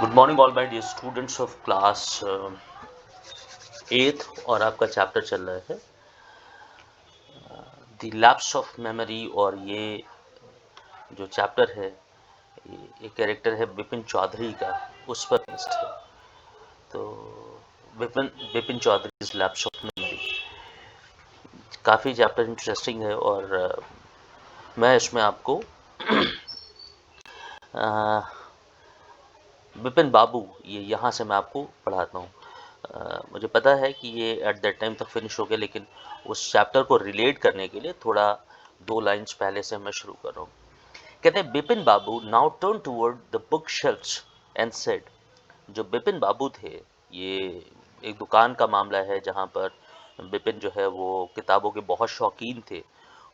Good morning all my dear students of class 8th और आपका chapter चल रहा है द लैप्स ऑफ मेमोरी। और ये जो चैप्टर है ये कैरेक्टर है बिपिन चौधरी का, उस पर बेस्ड है। तो Bipin Bipin Chaudhary lapse of memory काफ़ी चैप्टर इंटरेस्टिंग है और मैं इसमें आपको बिपिन बाबू ये यहाँ से मैं आपको पढ़ाता हूँ। मुझे पता है कि ये एट दैट टाइम तक फिनिश हो गया, लेकिन उस चैप्टर को रिलेट करने के लिए थोड़ा 2 लाइन्स पहले से मैं शुरू कर रहा हूँ। कहते हैं Bipin Babu now turn toward the book shelves and said. जो बिपिन बाबू थे, ये एक दुकान का मामला है जहाँ पर बिपिन जो है वो किताबों के बहुत शौकीन थे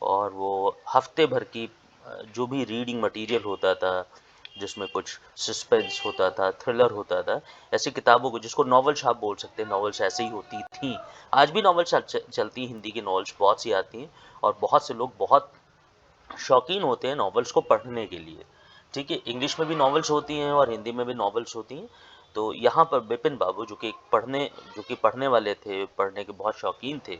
और वो हफ्ते भर की जो भी रीडिंग मटेरियल होता था, जिसमें कुछ सस्पेंस होता था, थ्रिलर होता था, ऐसी किताबों को, जिसको नॉवेल्स आप बोल सकते हैं, नॉवेल्स ऐसे ही होती थी। आज भी नॉवेल्स चलती, हिंदी की नॉवेल्स बहुत सी आती हैं और बहुत से लोग बहुत शौकीन होते हैं नॉवेल्स को पढ़ने के लिए। ठीक है, इंग्लिश में भी नॉवेल्स होती हैं और हिंदी में भी नॉवेल्स होती हैं। तो यहाँ पर बिपिन बाबू जो कि पढ़ने वाले थे, पढ़ने के बहुत शौकीन थे,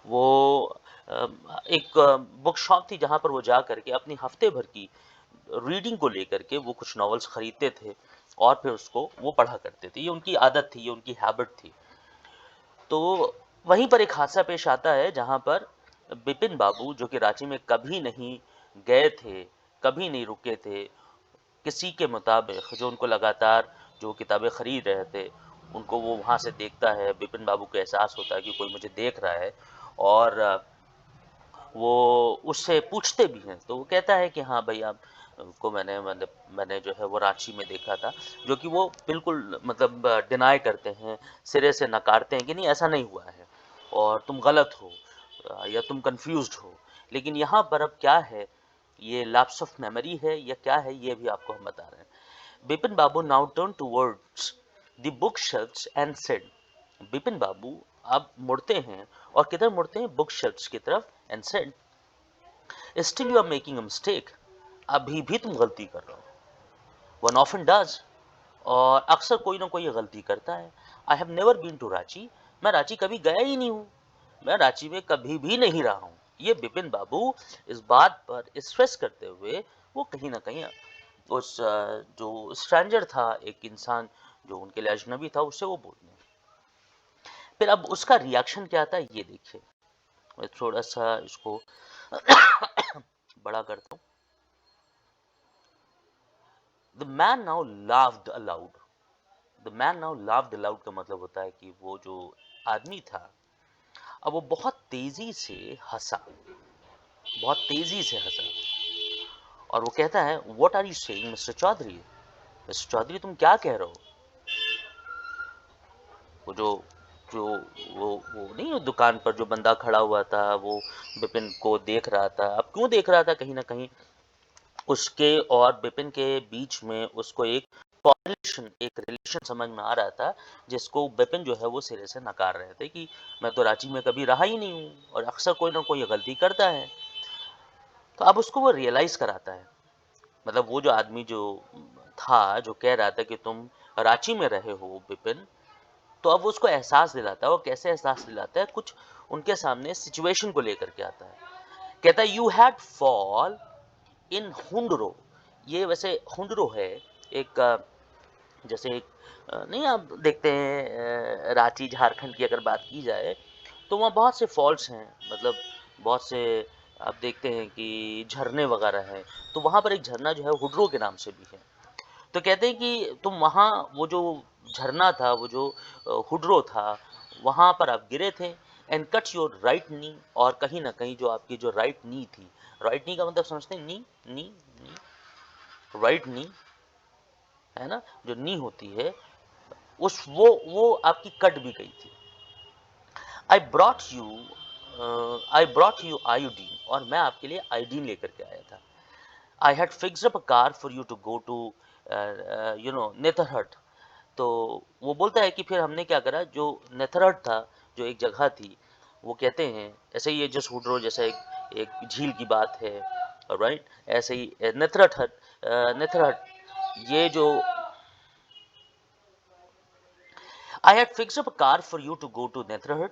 वो एक बुक शॉप थी जहाँ पर वो जा करके अपनी हफ्ते भर की रीडिंग को लेकर के वो कुछ नॉवेल्स खरीदते थे और फिर उसको वो पढ़ा करते थे। ये उनकी आदत थी, ये उनकी हैबिट थी। तो वहीं पर एक हादसा पेश आता है जहाँ पर बिपिन बाबू, जो कि रांची में कभी नहीं गए थे, कभी नहीं रुके थे, किसी के मुताबिक जो उनको लगातार जो किताबें खरीद रहे थे, उनको वो वहाँ से देखता है। बिपिन बाबू को एहसास होता है कि कोई मुझे देख रहा है और वो उससे पूछते भी हैं। तो वो कहता है कि हाँ भाई, आप को मैंने जो है वो रांची में देखा था, जो कि वो बिल्कुल मतलब डिनाई करते हैं, सिरे से नकारते हैं कि नहीं, ऐसा नहीं हुआ है और तुम गलत हो या तुम कंफ्यूज्ड हो। लेकिन यहाँ पर अब क्या है, ये लैप्स ऑफ मेमोरी है या क्या है, ये भी आपको हम बता रहे हैं। Bipin Babu now turn towards the book shelves and said. Bipin Babu अब मुड़ते हैं और किधर मुड़ते हैं, बुक शेल्फ्स की तरफ, and said still you are making a mistake. अभी भी तुम गलती कर रहे हो। वन ऑफन डज, और अक्सर कोई ना कोई गलती करता है। I have never been to Ranchi. मैं रांची कभी गया ही नहीं हूँ, मैं रांची में कभी भी नहीं रहा हूँ। ये बिपिन बाबू इस बात पर स्ट्रेस करते हुए वो कहीं ना कहीं उस जो स्ट्रेंजर था, एक इंसान जो उनके लिए अजनबी था, उससे वो बोलते हैं। फिर अब उसका रिएक्शन क्या था ये देखिए। मैं थोड़ा सा इसको बड़ा करता हूँ। The man now laughed allowed. The man now laughed allowed का मतलब होता है कि वो जो आदमी था, अब वो बहुत तेजी से हंसा, बहुत तेजी से हंसा। और वो कहता है, what are you saying mister Chaudhary. Mister Chaudhary, तुम क्या कह रहे हो। वो जो जो वो नहीं, दुकान पर जो बंदा खड़ा हुआ था, वो बिपिन को देख रहा था। अब क्यों देख रहा था, कहीं ना कहीं उसके और बिपिन के बीच में उसको एक कॉरिलेशन, एक रिलेशन समझ में आ रहा था, जिसको बिपिन जो है वो सिरे से नकार रहे थे कि मैं तो रांची में कभी रहा ही नहीं हूँ और अक्सर कोई ना कोई गलती करता है। तो अब उसको वो रियलाइज कराता है, मतलब वो जो आदमी जो था, जो कह रहा था कि तुम रांची में रहे हो बिपिन, तो अब उसको एहसास दिलाता है। वो कैसे एहसास दिलाता है, कुछ उनके सामने सिचुएशन को लेकर के आता है। कहता है, यू हैड फॉल इन हुंडरो। ये वैसे हुंडरो है एक जैसे एक नहीं, आप देखते हैं रांची झारखंड की अगर बात की जाए तो वहाँ बहुत से फॉल्स हैं, मतलब बहुत से आप देखते हैं कि झरने वगैरह हैं। तो वहाँ पर एक झरना जो है हुड्रो के नाम से भी है। तो कहते हैं कि तुम वहाँ, वो जो झरना था, वो जो हुड्रो था, वहाँ पर आप गिरे थे and cut your right knee. और कहीं ना कहीं जो आपकी जो राइट नी थी, राइट नी का मतलब समझते हैं, नी नी नी, राइट नी है ना, जो नी होती है, उस वो आपकी कट भी गई थी। आई ब्रॉट यू आयोडीन, और मैं आपके लिए आयोडीन लेकर के आया था। I had fixed up a car for you to go to Netarhat. तो वो बोलता है कि फिर हमने क्या करा, जो नेथरहट था, जो एक जगह थी, वो कहते हैं ऐसे ही, ये जस्ट हुड्रो जैसा एक झील की बात है, राइट। ऐसे ही नेथरहट, नेथरहट, ये जो I had fixed up a car for you to go to Netherhut.